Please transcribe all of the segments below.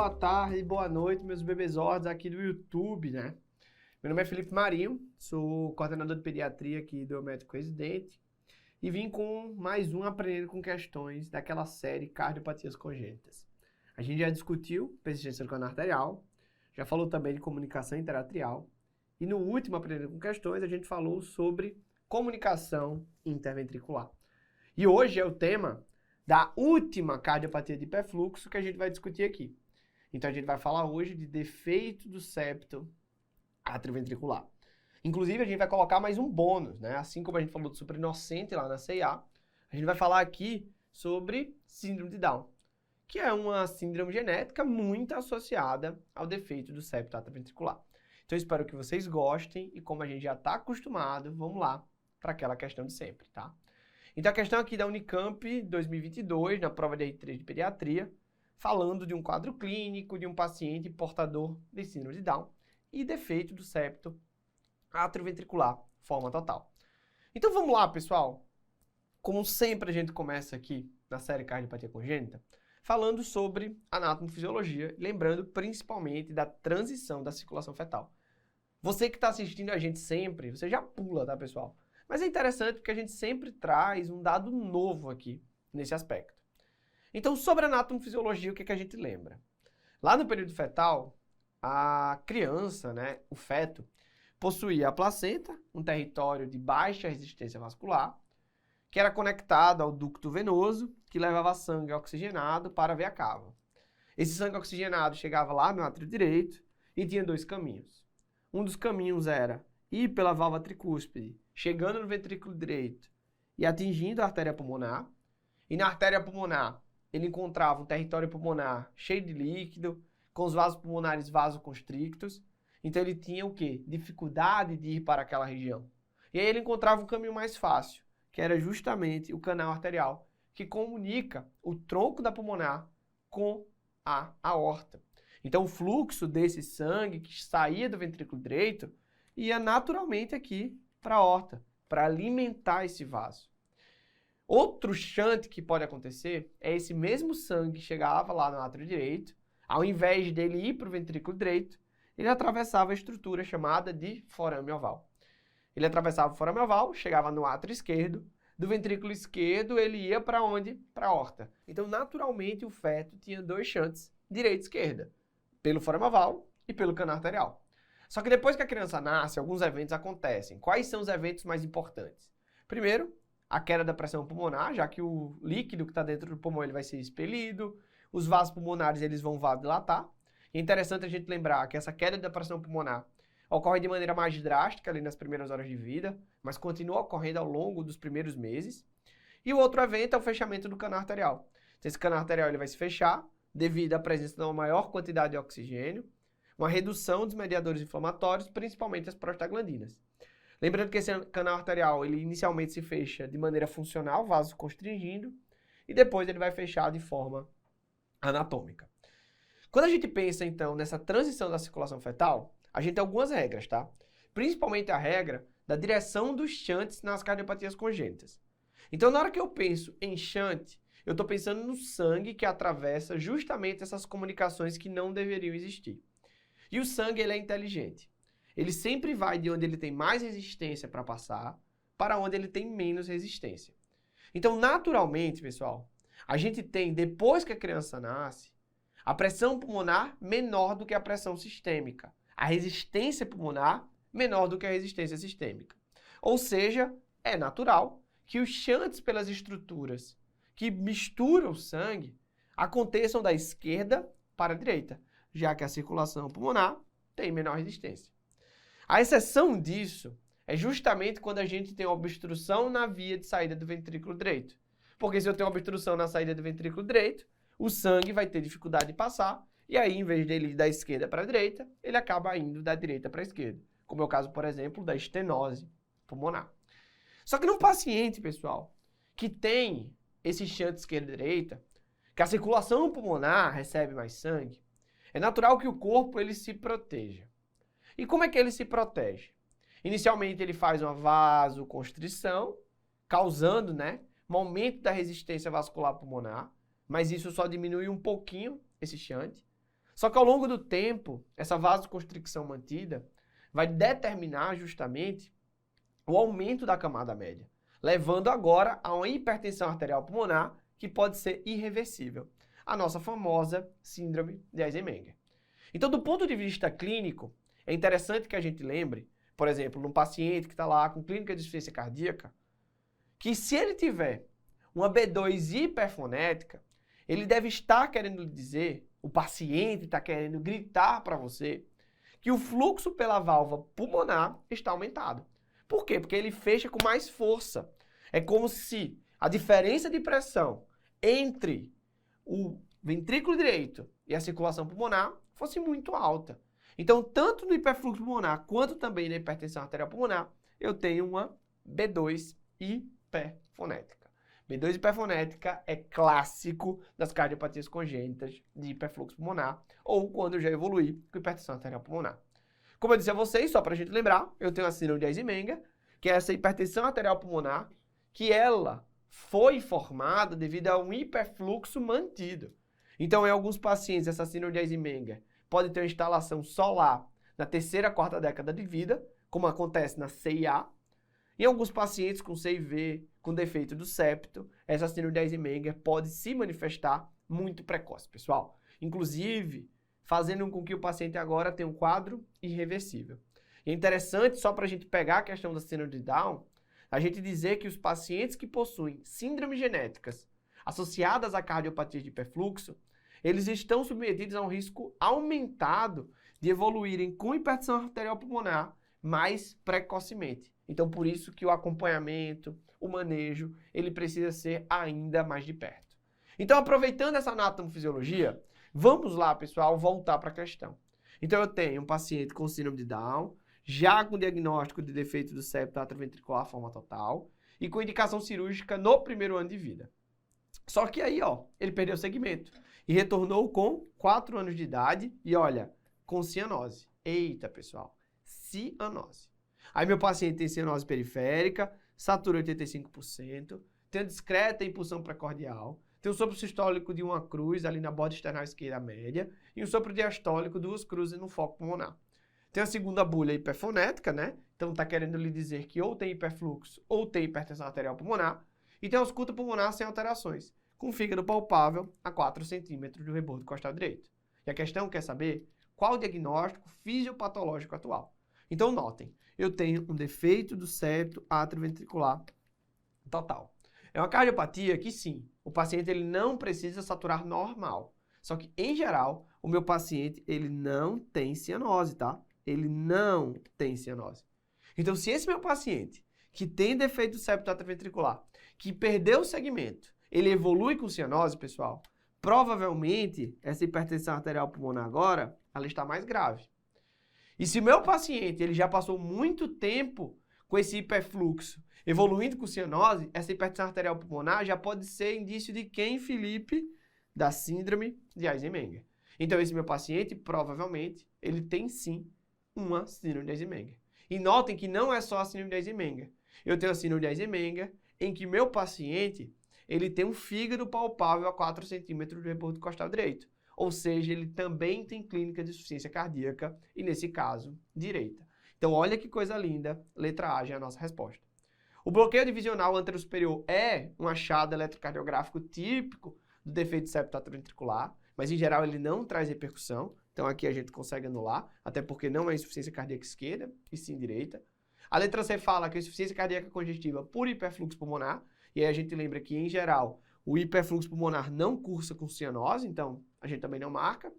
boa tarde, boa noite, meus bebezordos aqui do YouTube, né? Meu nome é Felipe Marinho, sou coordenador de pediatria aqui do Médico Residente e vim com mais um Aprendendo com Questões daquela série Cardiopatias Congênitas. A gente já discutiu persistência do canal arterial, já falou também de comunicação interatrial e no último Aprendendo com Questões a gente falou sobre comunicação interventricular. E hoje é o tema da última cardiopatia de hiperfluxo que a gente vai discutir aqui. Então a gente vai falar hoje de defeito do septo atrioventricular. Inclusive a gente vai colocar mais um bônus, né? Assim como a gente falou do superinocente lá na CIA, a gente vai falar aqui sobre síndrome de Down, que é uma síndrome genética muito associada ao defeito do septo atrioventricular. Então eu espero que vocês gostem e como a gente já está acostumado, vamos lá para aquela questão de sempre, tá? Então a questão aqui da Unicamp 2022, na prova de R3 de pediatria, falando de um quadro clínico de um paciente portador de síndrome de Down e defeito do septo atrioventricular, forma total. Então vamos lá, pessoal. Como sempre a gente começa aqui na série Cardiopatia Congênita, falando sobre anatomofisiologia, lembrando principalmente da transição da circulação fetal. Você que está assistindo a gente sempre, você já pula, tá, pessoal? Mas é interessante porque a gente sempre traz um dado novo aqui nesse aspecto. Então, sobre a anatomofisiologia, o que a gente lembra? Lá no período fetal, a criança, né, o feto, possuía a placenta, um território de baixa resistência vascular, que era conectado ao ducto venoso, que levava sangue oxigenado para a veia cava. Esse sangue oxigenado chegava lá no átrio direito e tinha dois caminhos. Um dos caminhos era ir pela válvula tricúspide, chegando no ventrículo direito e atingindo a artéria pulmonar. E na artéria pulmonar, ele encontrava um território pulmonar cheio de líquido, com os vasos pulmonares vasoconstrictos. Então ele tinha o quê? Dificuldade de ir para aquela região. E aí ele encontrava um caminho mais fácil, que era justamente o canal arterial, que comunica o tronco da pulmonar com a aorta. Então o fluxo desse sangue que saía do ventrículo direito ia naturalmente aqui para a aorta, para alimentar esse vaso. Outro shunt que pode acontecer é esse mesmo sangue que chegava lá no átrio direito, ao invés dele ir para o ventrículo direito, ele atravessava a estrutura chamada de forame oval. Ele atravessava o forame oval, chegava no átrio esquerdo, do ventrículo esquerdo ele ia para onde? Para a aorta. Então, naturalmente, o feto tinha dois shunts, direita e esquerda, pelo forame oval e pelo cano arterial. Só que depois que a criança nasce, alguns eventos acontecem. Quais são os eventos mais importantes? Primeiro, a queda da pressão pulmonar, já que o líquido que está dentro do pulmão ele vai ser expelido, os vasos pulmonares eles vão vasodilatar. É interessante a gente lembrar que essa queda da pressão pulmonar ocorre de maneira mais drástica ali nas primeiras horas de vida, mas continua ocorrendo ao longo dos primeiros meses. E o outro evento é o fechamento do cano arterial. Então, esse cano arterial ele vai se fechar devido à presença de uma maior quantidade de oxigênio, uma redução dos mediadores inflamatórios, principalmente as prostaglandinas. Lembrando que esse canal arterial, ele inicialmente se fecha de maneira funcional, vaso constringindo, e depois ele vai fechar de forma anatômica. Quando a gente pensa, então, nessa transição da circulação fetal, a gente tem algumas regras, tá? Principalmente a regra da direção dos shunts nas cardiopatias congênitas. Então, na hora que eu penso em shunt, eu estou pensando no sangue que atravessa justamente essas comunicações que não deveriam existir. E o sangue, ele é inteligente. Ele sempre vai de onde ele tem mais resistência para passar, para onde ele tem menos resistência. Então, naturalmente, pessoal, a gente tem, depois que a criança nasce, a pressão pulmonar menor do que a pressão sistêmica. A resistência pulmonar menor do que a resistência sistêmica. Ou seja, é natural que os shunts pelas estruturas que misturam o sangue aconteçam da esquerda para a direita, já que a circulação pulmonar tem menor resistência. A exceção disso é justamente quando a gente tem uma obstrução na via de saída do ventrículo direito. Porque se eu tenho uma obstrução na saída do ventrículo direito, o sangue vai ter dificuldade de passar, e aí, em vez dele ir da esquerda para a direita, ele acaba indo da direita para a esquerda. Como é o caso, por exemplo, da estenose pulmonar. Só que num paciente, pessoal, que tem esse shunt esquerda-direita, que a circulação pulmonar recebe mais sangue, é natural que o corpo ele se proteja. E como é que ele se protege? Inicialmente ele faz uma vasoconstrição, causando, um aumento da resistência vascular pulmonar, mas isso só diminui um pouquinho esse shunt. Só que ao longo do tempo, essa vasoconstricção mantida vai determinar justamente o aumento da camada média, levando agora a uma hipertensão arterial pulmonar que pode ser irreversível, a nossa famosa síndrome de Eisenmenger. Então, do ponto de vista clínico, é interessante que a gente lembre, por exemplo, num paciente que está lá com clínica de insuficiência cardíaca, que se ele tiver uma B2 hiperfonética, ele deve estar querendo lhe dizer, o paciente está querendo gritar para você, que o fluxo pela válvula pulmonar está aumentado. Por quê? Porque ele fecha com mais força. É como se a diferença de pressão entre o ventrículo direito e a circulação pulmonar fosse muito alta. Então, tanto no hiperfluxo pulmonar quanto também na hipertensão arterial pulmonar, eu tenho uma B2 hiperfonética. B2 hiperfonética é clássico das cardiopatias congênitas de hiperfluxo pulmonar ou quando eu já evoluí com hipertensão arterial pulmonar. Como eu disse a vocês, só para a gente lembrar, eu tenho a síndrome de Eisenmenger, que é essa hipertensão arterial pulmonar, que ela foi formada devido a um hiperfluxo mantido. Então, em alguns pacientes, essa síndrome de Eisenmenger pode ter uma instalação solar na terceira, quarta década de vida, como acontece na CIA. Em alguns pacientes com CIV, com defeito do septo, essa síndrome de Eisenmenger pode se manifestar muito precoce, pessoal. Inclusive, fazendo com que o paciente agora tenha um quadro irreversível. E é interessante, só para a gente pegar a questão da síndrome de Down, a gente dizer que os pacientes que possuem síndromes genéticas associadas a cardiopatias de hiperfluxo, eles estão submetidos a um risco aumentado de evoluírem com hipertensão arterial pulmonar mais precocemente. Então, por isso que o acompanhamento, o manejo, ele precisa ser ainda mais de perto. Então, aproveitando essa anatomofisiologia, vamos lá, pessoal, voltar para a questão. Então, eu tenho um paciente com síndrome de Down, já com diagnóstico de defeito do septo atrioventricular forma total e com indicação cirúrgica no primeiro ano de vida. Só que aí, ó, ele perdeu o segmento e retornou com 4 anos de idade e, olha, com cianose. Eita, pessoal, cianose. Aí meu paciente tem cianose periférica, satura 85%, tem discreta impulsão precordial, tem um sopro sistólico de 1 cruz ali na borda external esquerda média e um sopro diastólico 2 cruzes no foco pulmonar. Tem a segunda bulha hiperfonética, né? Então tá querendo lhe dizer que ou tem hiperfluxo ou tem hipertensão arterial pulmonar. E tem a ausculta pulmonar sem alterações, com fígado palpável a 4 centímetros do rebordo costal direito. E a questão quer saber qual o diagnóstico fisiopatológico atual. Então notem, eu tenho um defeito do septo atrioventricular total. É uma cardiopatia que sim, o paciente ele não precisa saturar normal. Só que, em geral, o meu paciente ele não tem cianose, tá? Ele não tem cianose. Então, se esse meu paciente, que tem defeito do septo atrioventricular, que perdeu o segmento, ele evolui com cianose, pessoal, provavelmente essa hipertensão arterial pulmonar agora, ela está mais grave. E se o meu paciente ele já passou muito tempo com esse hiperfluxo, evoluindo com cianose, essa hipertensão arterial pulmonar já pode ser indício de quem, Felipe? Da síndrome de Eisenmenger. Então, esse meu paciente, provavelmente, ele tem sim uma síndrome de Eisenmenger. E notem que não é só a síndrome de Eisenmenger. Eu tenho a síndrome de Eisenmenger em que meu paciente, ele tem um fígado palpável a 4 centímetros do rebordo costal direito. Ou seja, ele também tem clínica de insuficiência cardíaca e, nesse caso, direita. Então, olha que coisa linda, letra A já é a nossa resposta. O bloqueio divisional anterosuperior é um achado eletrocardiográfico típico do defeito de septo atrioventricular, mas em geral ele não traz repercussão, então aqui a gente consegue anular, até porque não é insuficiência cardíaca esquerda, e sim direita. A letra C fala que a insuficiência cardíaca congestiva por hiperfluxo pulmonar, e aí a gente lembra que em geral o hiperfluxo pulmonar não cursa com cianose, então a gente também não marca.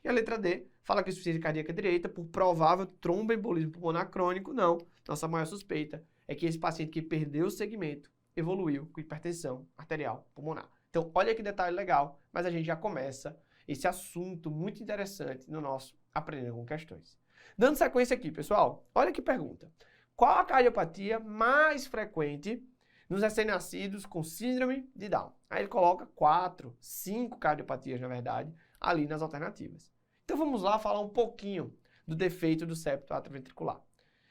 E a letra D fala que a insuficiência cardíaca direita por provável tromboembolismo pulmonar crônico, não. Nossa maior suspeita é que esse paciente que perdeu o segmento evoluiu com hipertensão arterial pulmonar. Então, olha que detalhe legal, mas a gente já começa esse assunto muito interessante no nosso Aprendendo com Questões. Dando sequência aqui, pessoal, olha que pergunta. Qual a cardiopatia mais frequente nos recém-nascidos com síndrome de Down? Aí ele coloca 4, 5 cardiopatias, na verdade, ali nas alternativas. Então, vamos lá falar um pouquinho do defeito do septo atrioventricular.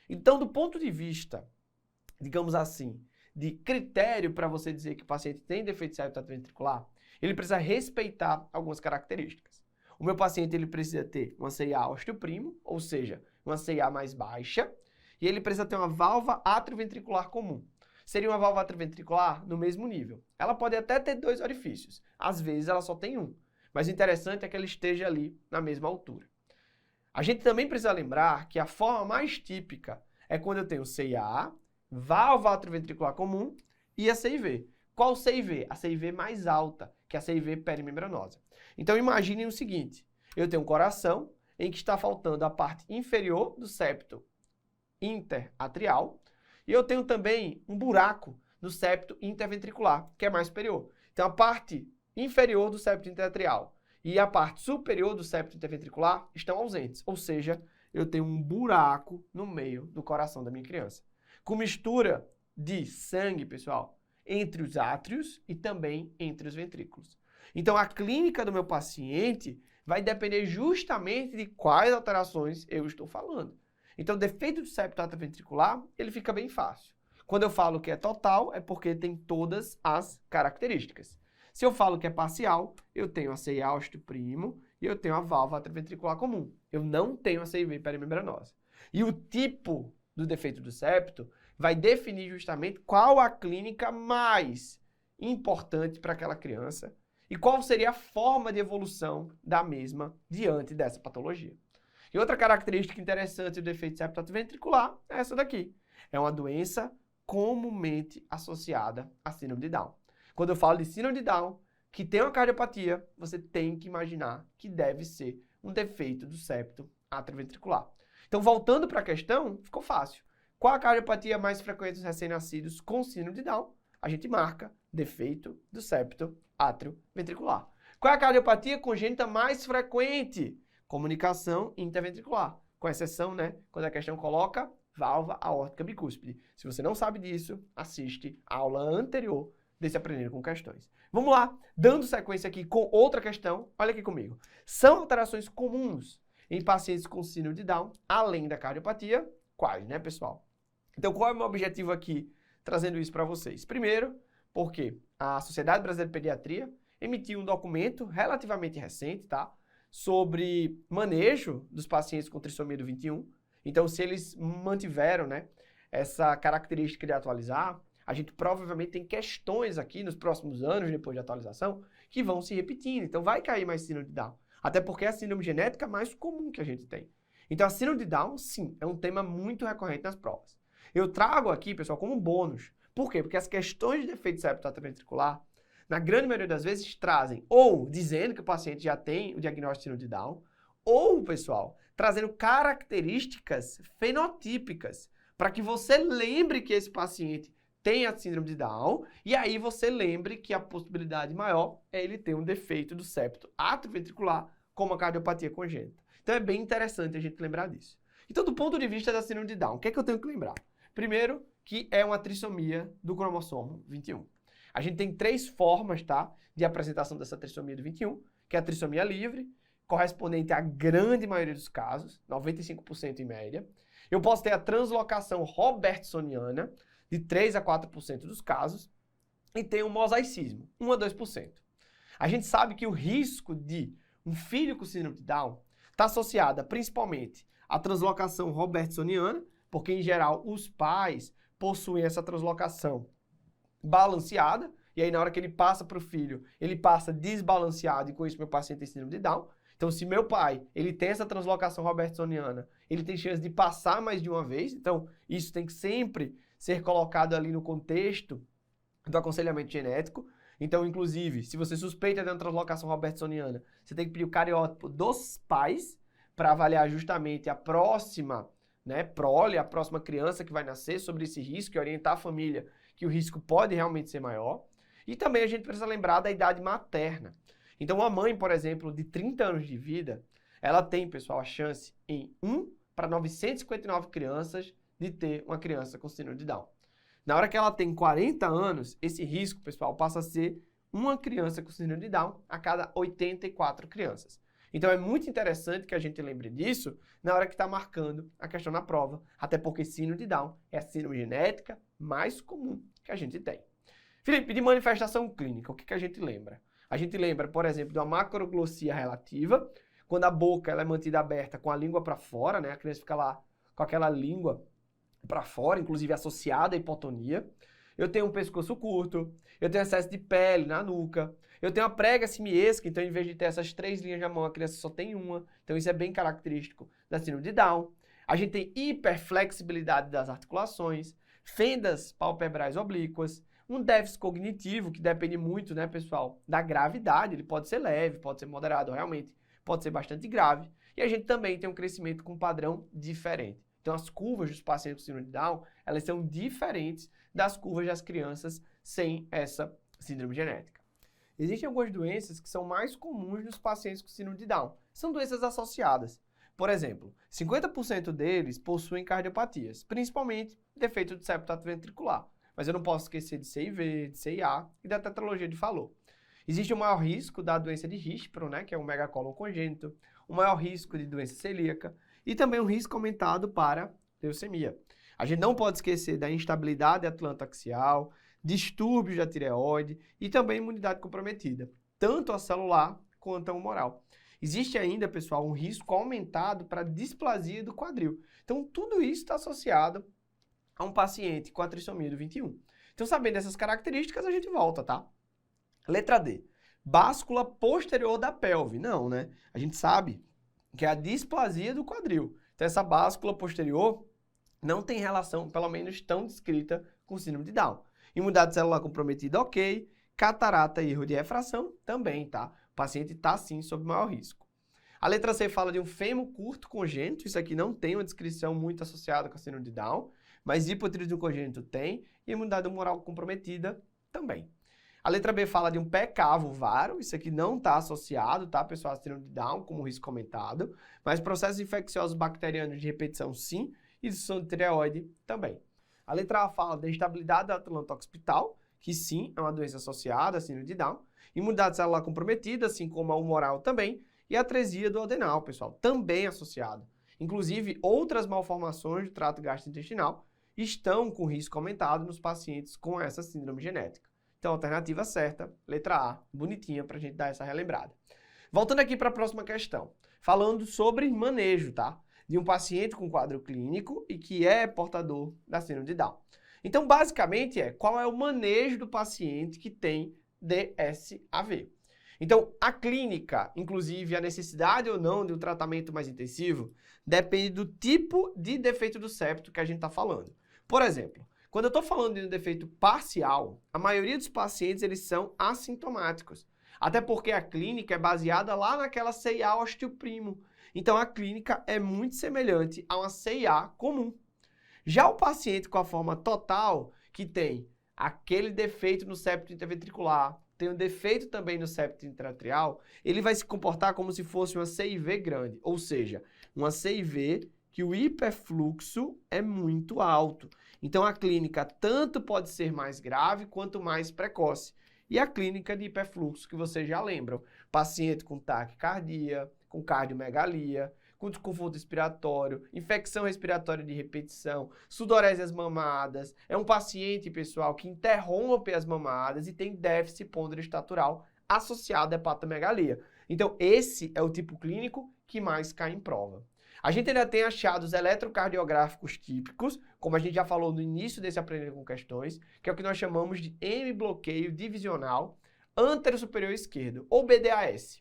Então, do ponto de vista, digamos assim, de critério para você dizer que o paciente tem defeito de septo atrioventricular, ele precisa respeitar algumas características. O meu paciente ele precisa ter uma CIA osteoprimo, ou seja, uma CIA mais baixa, e ele precisa ter uma válvula atrioventricular comum. Seria uma válvula atrioventricular no mesmo nível. Ela pode até ter 2 orifícios, às vezes ela só tem um, mas o interessante é que ela esteja ali na mesma altura. A gente também precisa lembrar que a forma mais típica é quando eu tenho CIA, válvula atrioventricular comum e a CIV. Qual CIV? A CIV mais alta, que é a CIV perimembranosa. Então imaginem o seguinte, eu tenho um coração em que está faltando a parte inferior do septo interatrial e eu tenho também um buraco no septo interventricular, que é mais superior. Então a parte inferior do septo interatrial e a parte superior do septo interventricular estão ausentes, ou seja, eu tenho um buraco no meio do coração da minha criança, com mistura de sangue, pessoal, entre os átrios e também entre os ventrículos. Então, a clínica do meu paciente vai depender justamente de quais alterações eu estou falando. Então, o defeito do septo atrioventricular, ele fica bem fácil. Quando eu falo que é total, é porque tem todas as características. Se eu falo que é parcial, eu tenho a CIA osteoprimo e eu tenho a válvula atrioventricular comum. Eu não tenho a CIV perimembranosa. E o tipo do defeito do septo vai definir justamente qual a clínica mais importante para aquela criança e qual seria a forma de evolução da mesma diante dessa patologia. E outra característica interessante do defeito septo atrioventricular é essa daqui. É uma doença comumente associada à síndrome de Down. Quando eu falo de síndrome de Down, que tem uma cardiopatia, você tem que imaginar que deve ser um defeito do septo atrioventricular. Então, voltando para a questão, ficou fácil. Qual a cardiopatia mais frequente dos recém-nascidos com síndrome de Down? A gente marca defeito do septo atrioventricular. Qual é a cardiopatia congênita mais frequente? Comunicação interventricular. Com exceção, né, quando a questão coloca válvula aórtica bicúspide. Se você não sabe disso, assiste a aula anterior desse Aprendendo com Questões. Vamos lá, dando sequência aqui com outra questão, olha aqui comigo. São alterações comuns em pacientes com síndrome de Down, além da cardiopatia? Quais, né, pessoal? Então, qual é o meu objetivo aqui, trazendo isso para vocês? Primeiro, porque a Sociedade Brasileira de Pediatria emitiu um documento relativamente recente, tá? Sobre manejo dos pacientes com trissomia do 21. Então, se eles mantiveram, né, essa característica de atualizar, a gente provavelmente tem questões aqui nos próximos anos, depois de atualização, que vão se repetindo. Então, vai cair mais síndrome de Down. Até porque é a síndrome genética mais comum que a gente tem. Então, a síndrome de Down, sim, é um tema muito recorrente nas provas. Eu trago aqui, pessoal, como bônus. Por quê? Porque as questões de defeito septo atrioventricular, na grande maioria das vezes, trazem ou dizendo que o paciente já tem o diagnóstico de síndrome de Down, ou, pessoal, trazendo características fenotípicas para que você lembre que esse paciente tem a síndrome de Down, e aí você lembre que a possibilidade maior é ele ter um defeito do septo atrioventricular, como a cardiopatia congênita. Então é bem interessante a gente lembrar disso. Então, do ponto de vista da síndrome de Down, o que é que eu tenho que lembrar? Primeiro, que é uma trissomia do cromossomo 21. A gente tem 3 formas, tá, de apresentação dessa trissomia do 21, que é a trissomia livre, correspondente à grande maioria dos casos, 95% em média. Eu posso ter a translocação robertsoniana, de 3 a 4% dos casos, e tem o mosaicismo, 1 a 2%. A gente sabe que o risco de um filho com síndrome de Down está associado principalmente à translocação robertsoniana, porque em geral os pais possuem essa translocação balanceada, e aí na hora que ele passa para o filho, ele passa desbalanceado, e com isso meu paciente tem síndrome de Down. Então, se meu pai, ele tem essa translocação robertsoniana, ele tem chance de passar mais de uma vez, então isso tem que sempre ser colocado ali no contexto do aconselhamento genético. Então, inclusive, se você suspeita de uma translocação robertsoniana, você tem que pedir o cariótipo dos pais para avaliar justamente a próxima, né, prole, a próxima criança que vai nascer sobre esse risco e orientar a família que o risco pode realmente ser maior. E também a gente precisa lembrar da idade materna. Então, uma mãe, por exemplo, de 30 anos de vida, ela tem, pessoal, a chance em 1 para 959 crianças de ter uma criança com síndrome de Down. Na hora que ela tem 40 anos, esse risco, pessoal, passa a ser uma criança com síndrome de Down a cada 84 crianças. Então, é muito interessante que a gente lembre disso na hora que está marcando a questão na prova, até porque síndrome de Down é a síndrome genética mais comum que a gente tem. Felipe, de manifestação clínica, o que a gente lembra? A gente lembra, por exemplo, de uma macroglossia relativa, quando a boca ela é mantida aberta com a língua para fora, né? A criança fica lá com aquela língua para fora, inclusive associada à hipotonia. Eu tenho um pescoço curto, eu tenho excesso de pele na nuca, eu tenho a prega simiesca, então em vez de ter essas 3 linhas na mão, a criança só tem uma. Então isso é bem característico da síndrome de Down. A gente tem hiperflexibilidade das articulações, fendas palpebrais oblíquas, um déficit cognitivo que depende muito, né, pessoal, da gravidade. Ele pode ser leve, pode ser moderado, realmente pode ser bastante grave. E a gente também tem um crescimento com um padrão diferente. Então as curvas dos pacientes com síndrome de Down, elas são diferentes das curvas das crianças sem essa síndrome genética. Existem algumas doenças que são mais comuns nos pacientes com síndrome de Down. São doenças associadas. Por exemplo, 50% deles possuem cardiopatias, principalmente defeito do septo ventricular. Mas eu não posso esquecer de CIV, de CIA e da tetralogia de Fallot. Existe o maior risco da doença de Hirschsprung, né, que é o megacólon congênito, o maior risco de doença celíaca e também um risco aumentado para leucemia. A gente não pode esquecer da instabilidade atlantoaxial, distúrbios da tireoide e também imunidade comprometida, tanto a celular quanto a humoral. Existe ainda, pessoal, um risco aumentado para displasia do quadril. Então, tudo isso está associado a um paciente com a trissomia do 21. Então, sabendo dessas características, a gente volta, tá? Letra D. Báscula posterior da pelve. Não, né? A gente sabe que é a displasia do quadril. Então, essa báscula posterior não tem relação, pelo menos tão descrita, com síndrome de Down. Imunidade celular comprometida, ok. Catarata e erro de refração, também, tá? O paciente está, sim, sob maior risco. A letra C fala de um fêmur curto congênito. Isso aqui não tem uma descrição muito associada com a síndrome de Down, mas hipotireoidismo congênito tem e imunidade humoral comprometida também. A letra B fala de um pé cavo varo. Isso aqui não está associado, tá, pessoal, a síndrome de Down, como risco comentado, mas processos infecciosos bacterianos de repetição, sim, e disfunção de tireoide também. A letra A fala da instabilidade da atlanto-occipital, que sim, é uma doença associada à síndrome de Down, imunidade celular comprometida, assim como a humoral também, e a atresia do adenal, pessoal, também associado. Inclusive, outras malformações do trato gastrointestinal estão com risco aumentado nos pacientes com essa síndrome genética. Então, alternativa certa, letra A, bonitinha para a gente dar essa relembrada. Voltando aqui para a próxima questão, falando sobre manejo, tá? De um paciente com quadro clínico e que é portador da síndrome de Down. Então, basicamente, qual é o manejo do paciente que tem DSAV. Então, a clínica, inclusive a necessidade ou não de um tratamento mais intensivo, depende do tipo de defeito do septo que a gente está falando. Por exemplo, quando eu estou falando de um defeito parcial, a maioria dos pacientes eles são assintomáticos. Até porque a clínica é baseada lá naquela CIA osteoprimo. Então, a clínica é muito semelhante a uma CIA comum. Já o paciente com a forma total, que tem aquele defeito no septo interventricular, tem um defeito também no septo intraatrial, ele vai se comportar como se fosse uma CIV grande, ou seja, uma CIV que o hiperfluxo é muito alto. Então, a clínica tanto pode ser mais grave quanto mais precoce. E a clínica de hiperfluxo, que vocês já lembram, paciente com taquicardia, com cardiomegalia, com desconforto respiratório, infecção respiratória de repetição, sudorese às mamadas, é um paciente, pessoal, que interrompe as mamadas e tem déficit ponderostatural associado à hepatomegalia. Então, esse é o tipo clínico que mais cai em prova. A gente ainda tem achados eletrocardiográficos típicos, como a gente já falou no início desse Aprender com Questões, que é o que nós chamamos de M-bloqueio divisional antero-superior esquerdo, ou BDAS.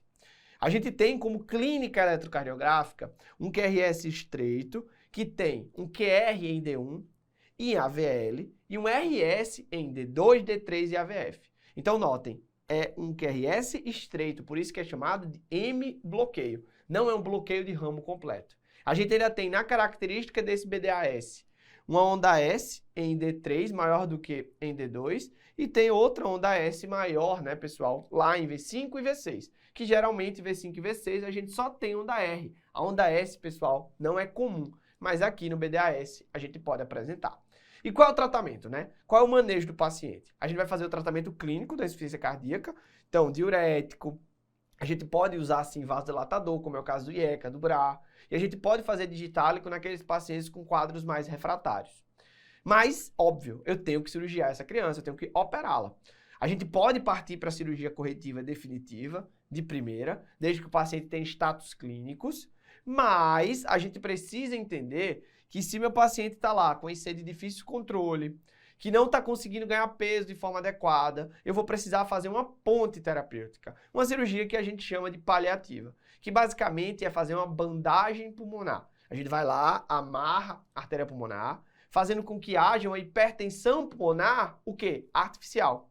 A gente tem como clínica eletrocardiográfica um QRS estreito, que tem um QR em D1 e em AVL, e um RS em D2, D3 e AVF. Então, notem, é um QRS estreito, por isso que é chamado de M-bloqueio. Não é um bloqueio de ramo completo. A gente ainda tem na característica desse BDAS uma onda S em D3 maior do que em D2 e tem outra onda S maior, né, pessoal, lá em V5 e V6, que geralmente V5 e V6 a gente só tem onda R. A onda S, pessoal, não é comum, mas aqui no BDAS a gente pode apresentar. E qual é o tratamento, né? Qual é o manejo do paciente? A gente vai fazer o tratamento clínico da insuficiência cardíaca, então diurético, a gente pode usar, sim, vasodilatador, como é o caso do IECA, do BRA, e a gente pode fazer digitálico naqueles pacientes com quadros mais refratários. Mas, óbvio, eu tenho que cirurgiar essa criança, eu tenho que operá-la. A gente pode partir para a cirurgia corretiva definitiva, de primeira, desde que o paciente tenha status clínicos, mas a gente precisa entender que se meu paciente está lá com IC de difícil controle, que não está conseguindo ganhar peso de forma adequada, eu vou precisar fazer uma ponte terapêutica, uma cirurgia que a gente chama de paliativa, que basicamente é fazer uma bandagem pulmonar. A gente vai lá, amarra a artéria pulmonar, fazendo com que haja uma hipertensão pulmonar, o quê? Artificial.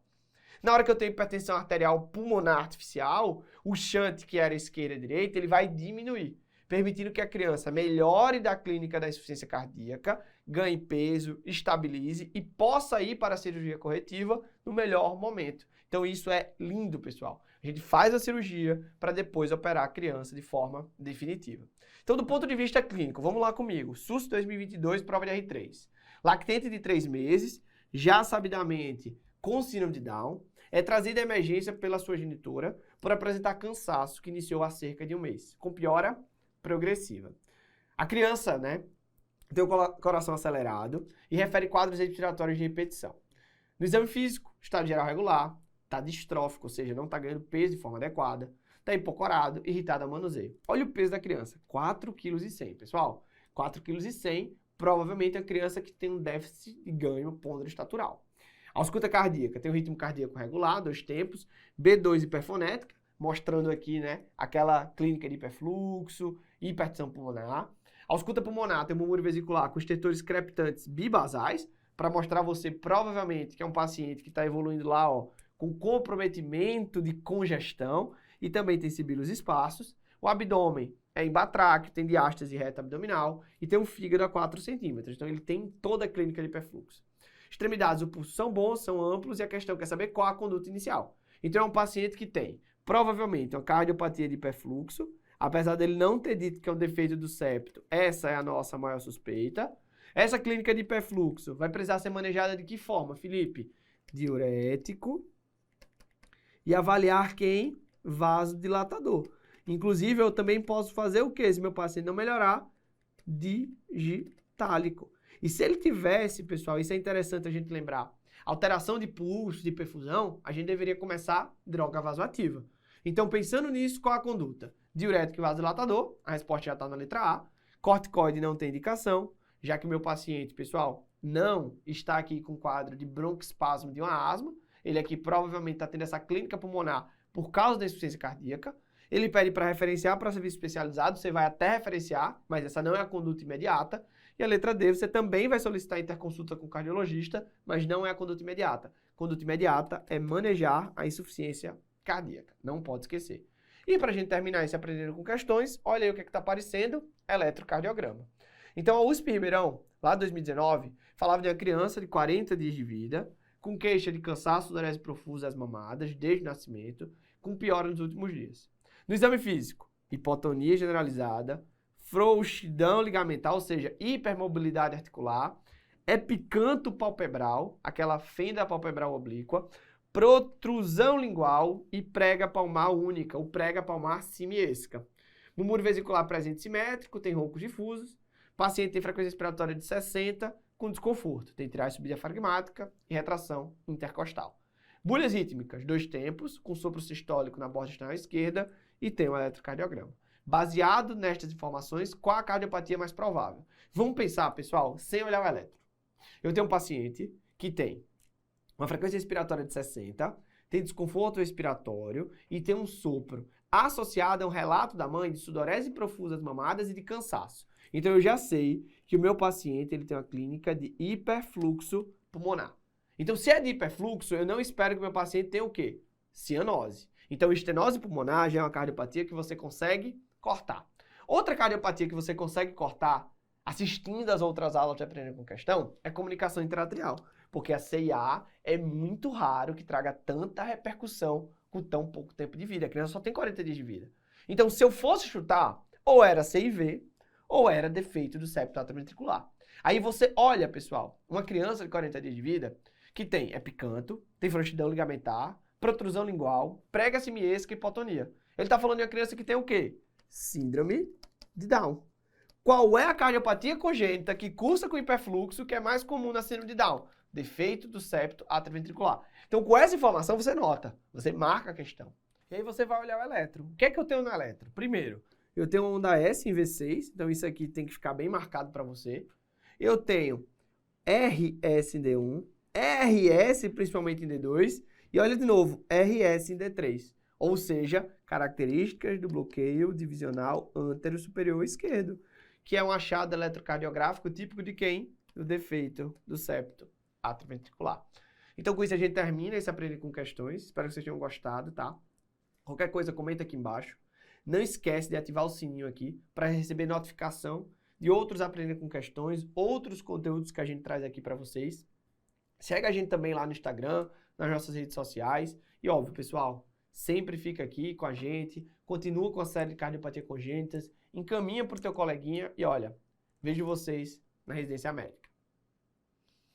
Na hora que eu tenho hipertensão arterial pulmonar artificial, o shunt, que era esquerda e direita, ele vai diminuir, permitindo que a criança melhore da clínica da insuficiência cardíaca, ganhe peso, estabilize e possa ir para a cirurgia corretiva no melhor momento. Então isso é lindo, pessoal. A gente faz a cirurgia para depois operar a criança de forma definitiva. Então, do ponto de vista clínico, vamos lá comigo. SUS 2022, prova de R3. Lactente de 3 meses, já sabidamente com síndrome de Down, é trazida à emergência pela sua genitora por apresentar cansaço que iniciou há cerca de um mês, com piora progressiva. A criança, né, tem o coração acelerado e refere quadros respiratórios de repetição. No exame físico, estado geral regular, está distrófico, ou seja, não está ganhando peso de forma adequada, está hipocorado, irritado ao manuseio. Olha o peso da criança, 4,1 kg, pessoal. 4,1 kg, provavelmente é uma criança que tem um déficit de ganho ponderostatural. A ausculta cardíaca tem um ritmo cardíaco regular, 2 tempos, B2 hiperfonética, mostrando aqui, né, aquela clínica de hiperfluxo, hipertensão pulmonar. A ausculta pulmonar tem um murmúrio vesicular com estertores crepitantes bibasais, para mostrar a você provavelmente que é um paciente que está evoluindo lá, ó, com comprometimento de congestão e também tem sibilos esparsos. O abdômen é embatráqueo, tem diástase reta abdominal e tem um fígado a 4 centímetros. Então ele tem toda a clínica de hiperfluxo. Extremidades, o pulso são bons, são amplos e a questão quer saber qual a conduta inicial. Então é um paciente que tem provavelmente uma cardiopatia de hiperfluxo, apesar dele não ter dito que é um defeito do septo, essa é a nossa maior suspeita. Essa clínica de hiperfluxo vai precisar ser manejada de que forma, Felipe? Diurético e avaliar quem? Vasodilatador. Inclusive, eu também posso fazer o quê? Se meu paciente não melhorar, digitálico. E se ele tivesse, pessoal, isso é interessante a gente lembrar, alteração de pulso, de perfusão, a gente deveria começar droga vasoativa. Então, pensando nisso, qual a conduta? Diurético e vasodilatador, a resposta já está na letra A. Corticoide não tem indicação, já que o meu paciente, pessoal, não está aqui com quadro de broncoespasmo de uma asma, ele aqui provavelmente está tendo essa clínica pulmonar por causa da insuficiência cardíaca. Ele pede para referenciar para serviço especializado, você vai até referenciar, mas essa não é a conduta imediata. E a letra D, você também vai solicitar interconsulta com o cardiologista, mas não é a conduta imediata. Conduta imediata é manejar a insuficiência cardíaca, não pode esquecer. E para a gente terminar esse aprendendo com questões, olha aí o que está aparecendo, eletrocardiograma. Então a USP Ribeirão, lá em 2019, falava de uma criança de 40 dias de vida, com queixa de cansaço, sudorese profusa às mamadas, desde o nascimento, com piora nos últimos dias. No exame físico, hipotonia generalizada, frouxidão ligamentar, ou seja, hipermobilidade articular, epicanto palpebral, aquela fenda palpebral oblíqua, protrusão lingual e prega palmar única, ou prega palmar simiesca. Murmúrio vesicular presente simétrico, tem roncos difusos, paciente tem frequência respiratória de 60, com desconforto, tem triagem subdiafragmática e retração intercostal. Bulhas rítmicas, 2 tempos, com sopro sistólico na borda externa esquerda e tem um eletrocardiograma. Baseado nestas informações, qual a cardiopatia mais provável? Vamos pensar, pessoal, sem olhar o eletro. Eu tenho um paciente que tem uma frequência respiratória de 60, tem desconforto respiratório e tem um sopro associado a um relato da mãe de sudorese profusa das mamadas e de cansaço. Então eu já sei que o meu paciente ele tem uma clínica de hiperfluxo pulmonar. Então se é de hiperfluxo, eu não espero que o meu paciente tenha o quê? Cianose. Então estenose pulmonar já é uma cardiopatia que você consegue cortar. Outra cardiopatia que você consegue cortar, assistindo às outras aulas de Aprendendo com Questão, é comunicação interatrial. Porque a CIA é muito raro que traga tanta repercussão com tão pouco tempo de vida. A criança só tem 40 dias de vida. Então, se eu fosse chutar, ou era CIV, ou era defeito do septo atrioventricular. Aí você olha, pessoal, uma criança de 40 dias de vida que tem epicanto, tem frouxidão ligamentar, protrusão lingual, prega simiesca e hipotonia. Ele está falando de uma criança que tem o quê? Síndrome de Down. Qual é a cardiopatia congênita que cursa com hiperfluxo que é mais comum na síndrome de Down? Defeito do septo atrioventricular. Então, com essa informação, você nota, você marca a questão. E aí você vai olhar o eletro. O que é que eu tenho no eletro? Primeiro, eu tenho onda S em V6, então isso aqui tem que ficar bem marcado para você. Eu tenho RS em D1, RS principalmente em D2, e olha de novo, RS em D3. Ou seja, características do bloqueio divisional antero superior esquerdo, que é um achado eletrocardiográfico típico de quem? Do defeito do septo atrioventricular. Então com isso a gente termina esse Aprender com Questões. Espero que vocês tenham gostado, tá? Qualquer coisa comenta aqui embaixo. Não esquece de ativar o sininho aqui para receber notificação de outros Aprender com Questões, outros conteúdos que a gente traz aqui para vocês. Segue a gente também lá no Instagram, nas nossas redes sociais. E óbvio, pessoal, sempre fica aqui com a gente, continua com a série de cardiopatia congênitas, encaminha para o teu coleguinha e olha, vejo vocês na Residência Médica.